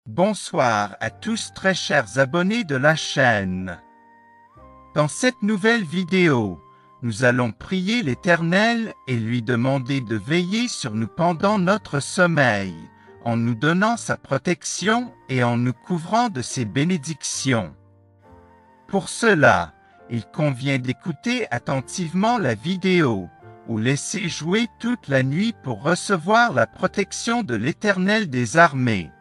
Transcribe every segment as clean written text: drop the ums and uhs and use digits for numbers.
Bonsoir à tous très chers abonnés de la chaîne. Dans cette nouvelle vidéo, nous allons prier l'Éternel et lui demander de veiller sur nous pendant notre sommeil, en nous donnant sa protection et en nous couvrant de ses bénédictions. Pour cela, il convient d'écouter attentivement la vidéo, ou laisser jouer toute la nuit pour recevoir la protection de l'Éternel des armées.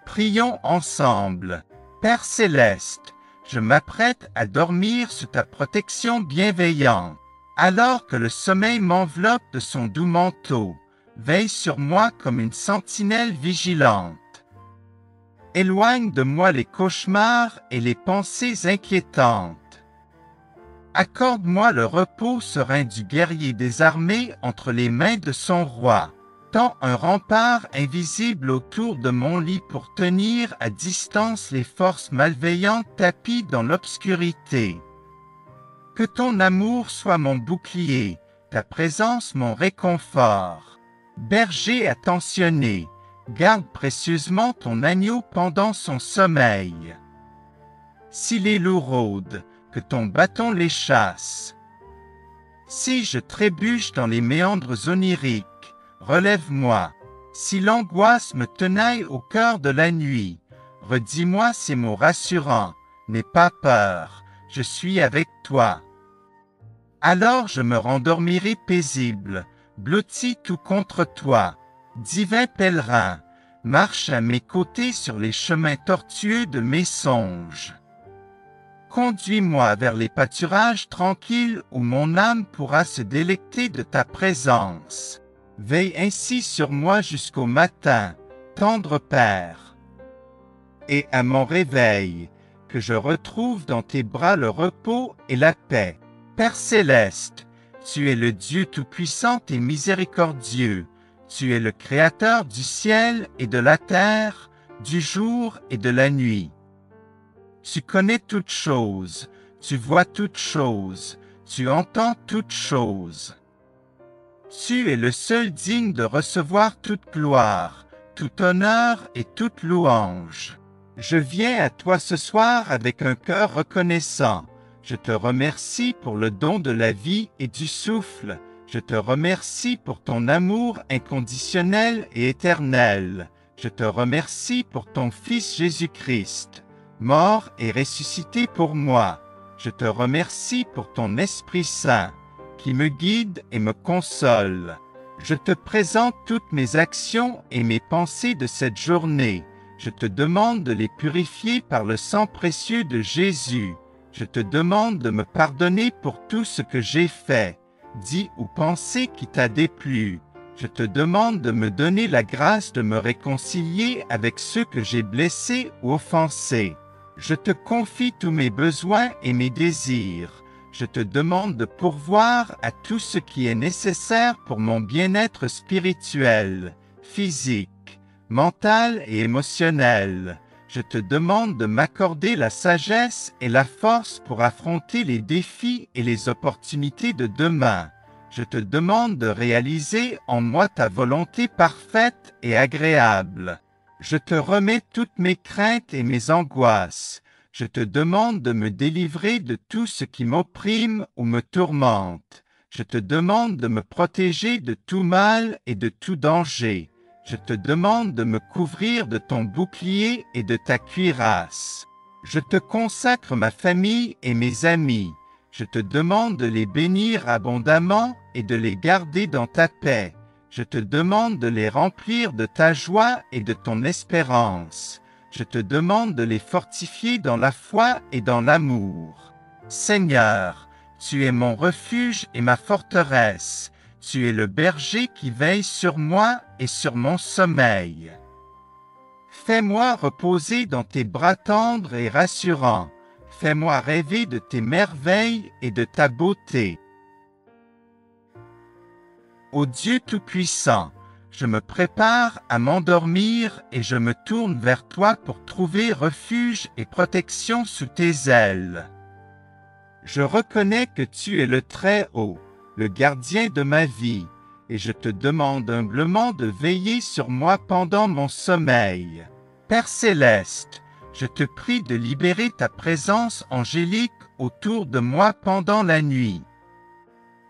Prions ensemble. Père céleste, je m'apprête à dormir sous ta protection bienveillante. Alors que le sommeil m'enveloppe de son doux manteau, veille sur moi comme une sentinelle vigilante. Éloigne de moi les cauchemars et les pensées inquiétantes. Accorde-moi le repos serein du guerrier des armées entre les mains de son roi. Tends un rempart invisible autour de mon lit pour tenir à distance les forces malveillantes tapies dans l'obscurité. Que ton amour soit mon bouclier, ta présence mon réconfort. Berger attentionné, garde précieusement ton agneau pendant son sommeil. Si les loups rôdent, que ton bâton les chasse. Si je trébuche dans les méandres oniriques, relève-moi. Si l'angoisse me tenaille au cœur de la nuit, redis-moi ces mots rassurants. N'aie pas peur, je suis avec toi. Alors je me rendormirai paisible, blotti tout contre toi. Divin pèlerin, marche à mes côtés sur les chemins tortueux de mes songes. Conduis-moi vers les pâturages tranquilles où mon âme pourra se délecter de ta présence. Veille ainsi sur moi jusqu'au matin, tendre Père. Et à mon réveil, que je retrouve dans tes bras le repos et la paix. Père céleste, tu es le Dieu tout-puissant et miséricordieux. Tu es le Créateur du ciel et de la terre, du jour et de la nuit. Tu connais toutes choses, tu vois toutes choses, tu entends toutes choses. Tu es le seul digne de recevoir toute gloire, tout honneur et toute louange. Je viens à toi ce soir avec un cœur reconnaissant. Je te remercie pour le don de la vie et du souffle. Je te remercie pour ton amour inconditionnel et éternel. Je te remercie pour ton Fils Jésus-Christ, mort et ressuscité pour moi. Je te remercie pour ton Esprit Saint, qui me guide et me console. Je te présente toutes mes actions et mes pensées de cette journée. Je te demande de les purifier par le sang précieux de Jésus. Je te demande de me pardonner pour tout ce que j'ai fait, dit ou pensé qui t'a déplu. Je te demande de me donner la grâce de me réconcilier avec ceux que j'ai blessés ou offensés. Je te confie tous mes besoins et mes désirs. Je te demande de pourvoir à tout ce qui est nécessaire pour mon bien-être spirituel, physique, mental et émotionnel. Je te demande de m'accorder la sagesse et la force pour affronter les défis et les opportunités de demain. Je te demande de réaliser en moi ta volonté parfaite et agréable. Je te remets toutes mes craintes et mes angoisses. Je te demande de me délivrer de tout ce qui m'opprime ou me tourmente. Je te demande de me protéger de tout mal et de tout danger. Je te demande de me couvrir de ton bouclier et de ta cuirasse. Je te consacre ma famille et mes amis. Je te demande de les bénir abondamment et de les garder dans ta paix. Je te demande de les remplir de ta joie et de ton espérance. Je te demande de les fortifier dans la foi et dans l'amour. Seigneur, tu es mon refuge et ma forteresse. Tu es le berger qui veille sur moi et sur mon sommeil. Fais-moi reposer dans tes bras tendres et rassurants. Fais-moi rêver de tes merveilles et de ta beauté. Ô Dieu Tout-Puissant, je me prépare à m'endormir et je me tourne vers toi pour trouver refuge et protection sous tes ailes. Je reconnais que tu es le Très-Haut, le gardien de ma vie, et je te demande humblement de veiller sur moi pendant mon sommeil. Père céleste, je te prie de libérer ta présence angélique autour de moi pendant la nuit.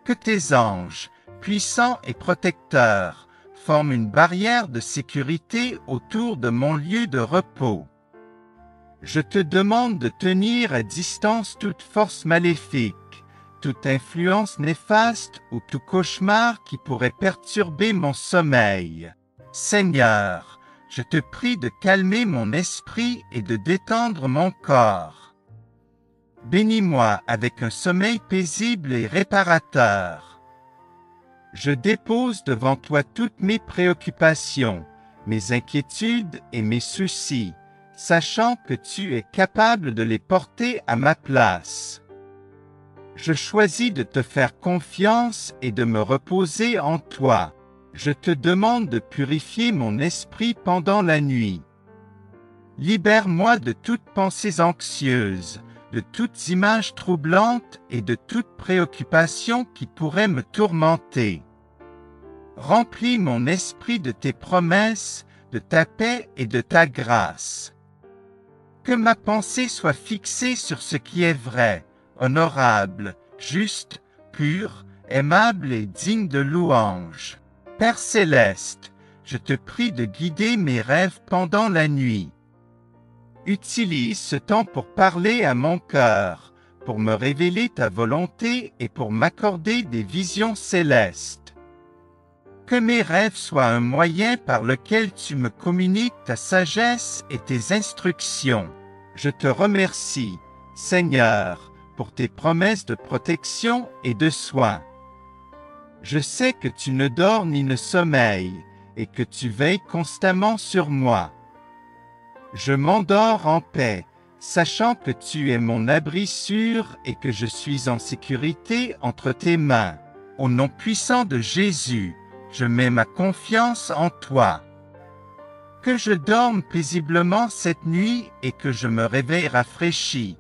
Que tes anges, puissants et protecteurs, forment une barrière de sécurité autour de mon lieu de repos. Je te demande de tenir à distance toute force maléfique, toute influence néfaste ou tout cauchemar qui pourrait perturber mon sommeil. Seigneur, je te prie de calmer mon esprit et de détendre mon corps. Bénis-moi avec un sommeil paisible et réparateur. Je dépose devant toi toutes mes préoccupations, mes inquiétudes et mes soucis, sachant que tu es capable de les porter à ma place. Je choisis de te faire confiance et de me reposer en toi. Je te demande de purifier mon esprit pendant la nuit. Libère-moi de toutes pensées anxieuses, de toutes images troublantes et de toute préoccupation qui pourrait me tourmenter. Remplis mon esprit de tes promesses, de ta paix et de ta grâce. Que ma pensée soit fixée sur ce qui est vrai, honorable, juste, pur, aimable et digne de louange. Père céleste, je te prie de guider mes rêves pendant la nuit. Utilise ce temps pour parler à mon cœur, pour me révéler ta volonté et pour m'accorder des visions célestes. Que mes rêves soient un moyen par lequel tu me communiques ta sagesse et tes instructions. Je te remercie, Seigneur, pour tes promesses de protection et de soin. Je sais que tu ne dors ni ne sommeilles et que tu veilles constamment sur moi. Je m'endors en paix, sachant que tu es mon abri sûr et que je suis en sécurité entre tes mains. Au nom puissant de Jésus, je mets ma confiance en toi. Que je dorme paisiblement cette nuit et que je me réveille rafraîchi,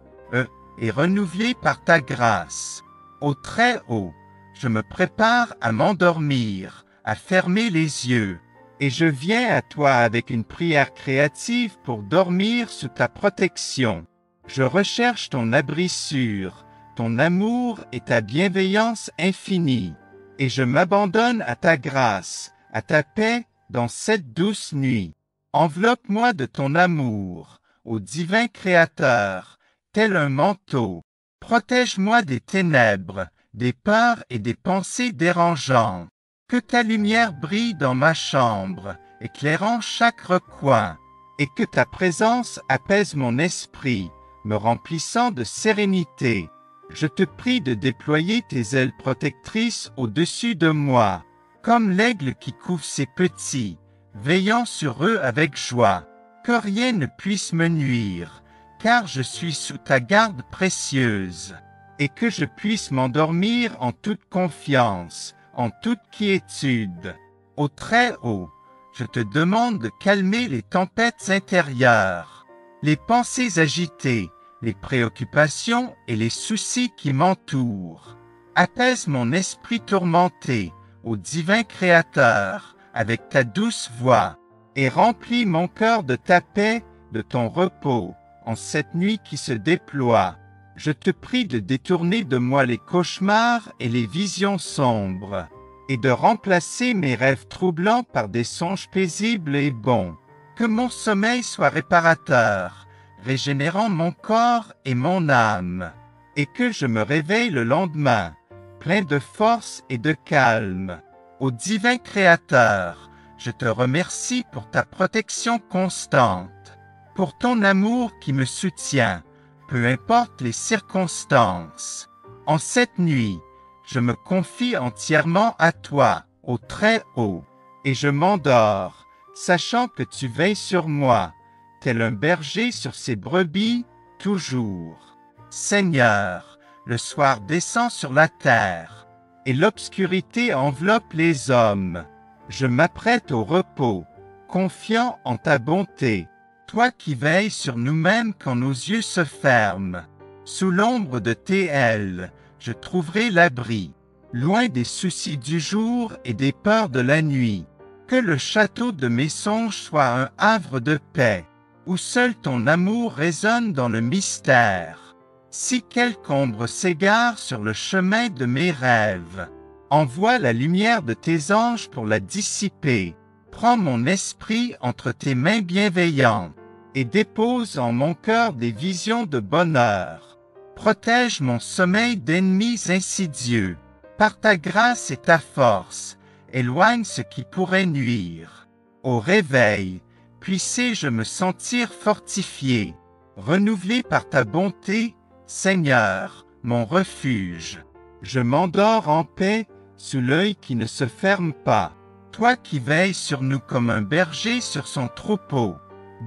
et renouvelé par ta grâce. Au Très-Haut, je me prépare à m'endormir, à fermer les yeux, et je viens à toi avec une prière créative pour dormir sous ta protection. Je recherche ton abri sûr, ton amour et ta bienveillance infinie, et je m'abandonne à ta grâce, à ta paix dans cette douce nuit. Enveloppe-moi de ton amour, ô divin Créateur, tel un manteau. Protège-moi des ténèbres, des peurs et des pensées dérangeantes. Que ta lumière brille dans ma chambre, éclairant chaque recoin, et que ta présence apaise mon esprit, me remplissant de sérénité. Je te prie de déployer tes ailes protectrices au-dessus de moi, comme l'aigle qui couvre ses petits, veillant sur eux avec joie. Que rien ne puisse me nuire, car je suis sous ta garde précieuse, et que je puisse m'endormir en toute confiance, en toute quiétude. Au Très-Haut, je te demande de calmer les tempêtes intérieures, les pensées agitées, les préoccupations et les soucis qui m'entourent. Apaise mon esprit tourmenté, ô divin Créateur, avec ta douce voix, et remplis mon cœur de ta paix, de ton repos, en cette nuit qui se déploie. Je te prie de détourner de moi les cauchemars et les visions sombres, et de remplacer mes rêves troublants par des songes paisibles et bons. Que mon sommeil soit réparateur, régénérant mon corps et mon âme, et que je me réveille le lendemain, plein de force et de calme. Ô divin Créateur, je te remercie pour ta protection constante, pour ton amour qui me soutient, peu importe les circonstances. En cette nuit, je me confie entièrement à toi, au Très-Haut, et je m'endors, sachant que tu veilles sur moi, tel un berger sur ses brebis, toujours. Seigneur, le soir descend sur la terre, et l'obscurité enveloppe les hommes. Je m'apprête au repos, confiant en ta bonté, toi qui veilles sur nous-mêmes quand nos yeux se ferment. Sous l'ombre de tes ailes, je trouverai l'abri, loin des soucis du jour et des peurs de la nuit. Que le château de mes songes soit un havre de paix, où seul ton amour résonne dans le mystère. Si quelque ombre s'égare sur le chemin de mes rêves, envoie la lumière de tes anges pour la dissiper. Prends mon esprit entre tes mains bienveillantes et dépose en mon cœur des visions de bonheur. Protège mon sommeil d'ennemis insidieux. Par ta grâce et ta force, éloigne ce qui pourrait nuire. Au réveil, puissé-je me sentir fortifié, renouvelé par ta bonté, Seigneur, mon refuge. Je m'endors en paix, sous l'œil qui ne se ferme pas. Toi qui veilles sur nous comme un berger sur son troupeau.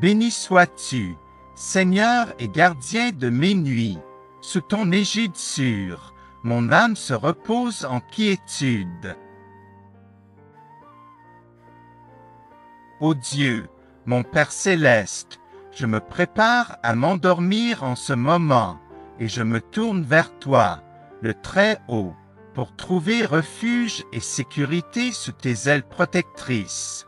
Béni sois-tu, Seigneur et gardien de mes nuits. Sous ton égide sûre, mon âme se repose en quiétude. Ô Dieu, mon Père céleste, je me prépare à m'endormir en ce moment, et je me tourne vers toi, le Très-Haut, pour trouver refuge et sécurité sous tes ailes protectrices.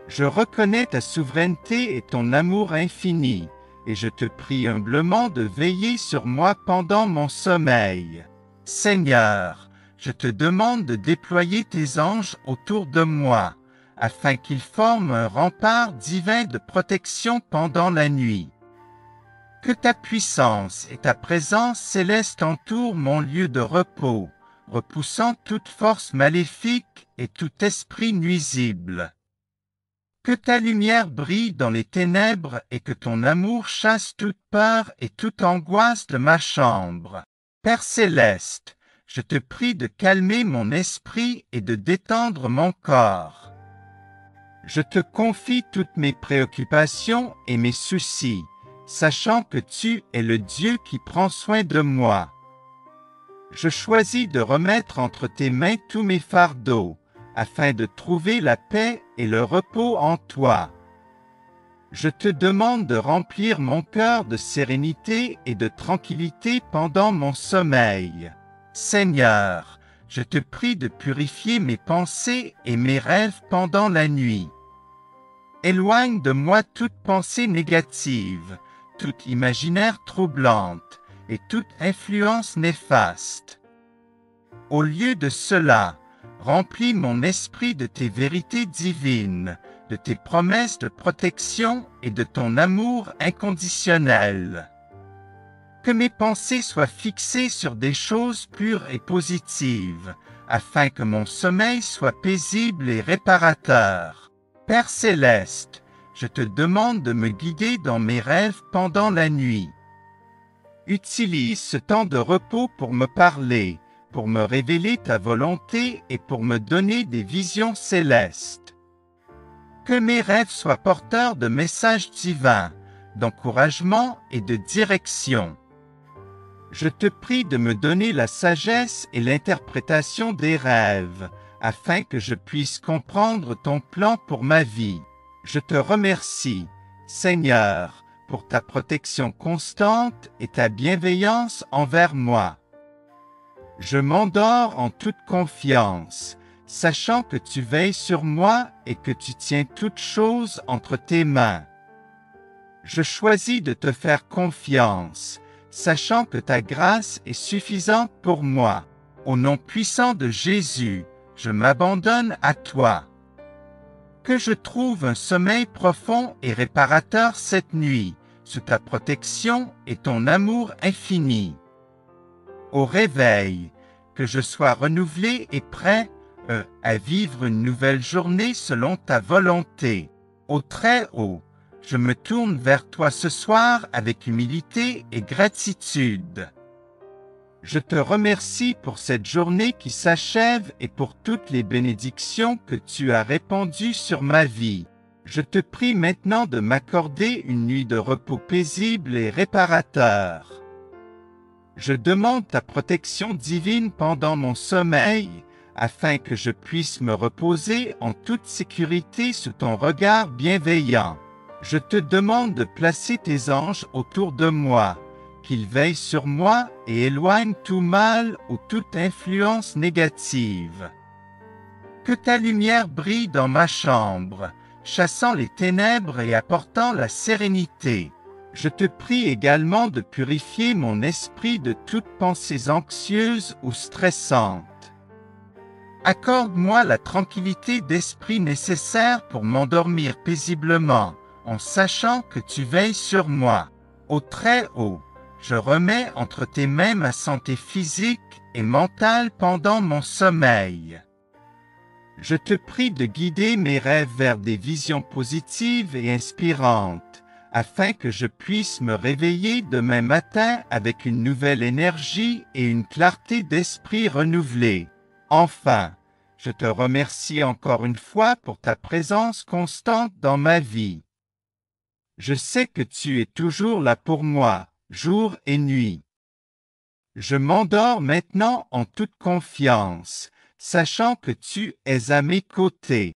Je reconnais ta souveraineté et ton amour infini, et je te prie humblement de veiller sur moi pendant mon sommeil. Seigneur, je te demande de déployer tes anges autour de moi, afin qu'ils forment un rempart divin de protection pendant la nuit. Que ta puissance et ta présence céleste entourent mon lieu de repos, repoussant toute force maléfique et tout esprit nuisible. Que ta lumière brille dans les ténèbres et que ton amour chasse toute peur et toute angoisse de ma chambre. Père céleste, je te prie de calmer mon esprit et de détendre mon corps. Je te confie toutes mes préoccupations et mes soucis, sachant que tu es le Dieu qui prend soin de moi. Je choisis de remettre entre tes mains tous mes fardeaux, afin de trouver la paix et le repos en toi. Je te demande de remplir mon cœur de sérénité et de tranquillité pendant mon sommeil. Seigneur, je te prie de purifier mes pensées et mes rêves pendant la nuit. Éloigne de moi toute pensée négative, toute imaginaire troublante et toute influence néfaste. Au lieu de cela, remplis mon esprit de tes vérités divines, de tes promesses de protection et de ton amour inconditionnel. Que mes pensées soient fixées sur des choses pures et positives, afin que mon sommeil soit paisible et réparateur. Père céleste, je te demande de me guider dans mes rêves pendant la nuit. Utilise ce temps de repos pour me parler, pour me révéler ta volonté et pour me donner des visions célestes. Que mes rêves soient porteurs de messages divins, d'encouragement et de direction. Je te prie de me donner la sagesse et l'interprétation des rêves, afin que je puisse comprendre ton plan pour ma vie. Je te remercie, Seigneur, pour ta protection constante et ta bienveillance envers moi. Je m'endors en toute confiance, sachant que tu veilles sur moi et que tu tiens toutes choses entre tes mains. Je choisis de te faire confiance, sachant que ta grâce est suffisante pour moi. Au nom puissant de Jésus, je m'abandonne à toi. Que je trouve un sommeil profond et réparateur cette nuit, sous ta protection et ton amour infini. Au réveil, que je sois renouvelé et prêt à vivre une nouvelle journée selon ta volonté. Au Très-Haut, je me tourne vers toi ce soir avec humilité et gratitude. Je te remercie pour cette journée qui s'achève et pour toutes les bénédictions que tu as répandues sur ma vie. Je te prie maintenant de m'accorder une nuit de repos paisible et réparateur. Je demande ta protection divine pendant mon sommeil, afin que je puisse me reposer en toute sécurité sous ton regard bienveillant. Je te demande de placer tes anges autour de moi, qu'ils veillent sur moi et éloignent tout mal ou toute influence négative. Que ta lumière brille dans ma chambre, chassant les ténèbres et apportant la sérénité. Je te prie également de purifier mon esprit de toutes pensées anxieuses ou stressantes. Accorde-moi la tranquillité d'esprit nécessaire pour m'endormir paisiblement, en sachant que tu veilles sur moi. Au Très-Haut, je remets entre tes mains ma santé physique et mentale pendant mon sommeil. Je te prie de guider mes rêves vers des visions positives et inspirantes, afin que je puisse me réveiller demain matin avec une nouvelle énergie et une clarté d'esprit renouvelée. Enfin, je te remercie encore une fois pour ta présence constante dans ma vie. Je sais que tu es toujours là pour moi, jour et nuit. Je m'endors maintenant en toute confiance, sachant que tu es à mes côtés.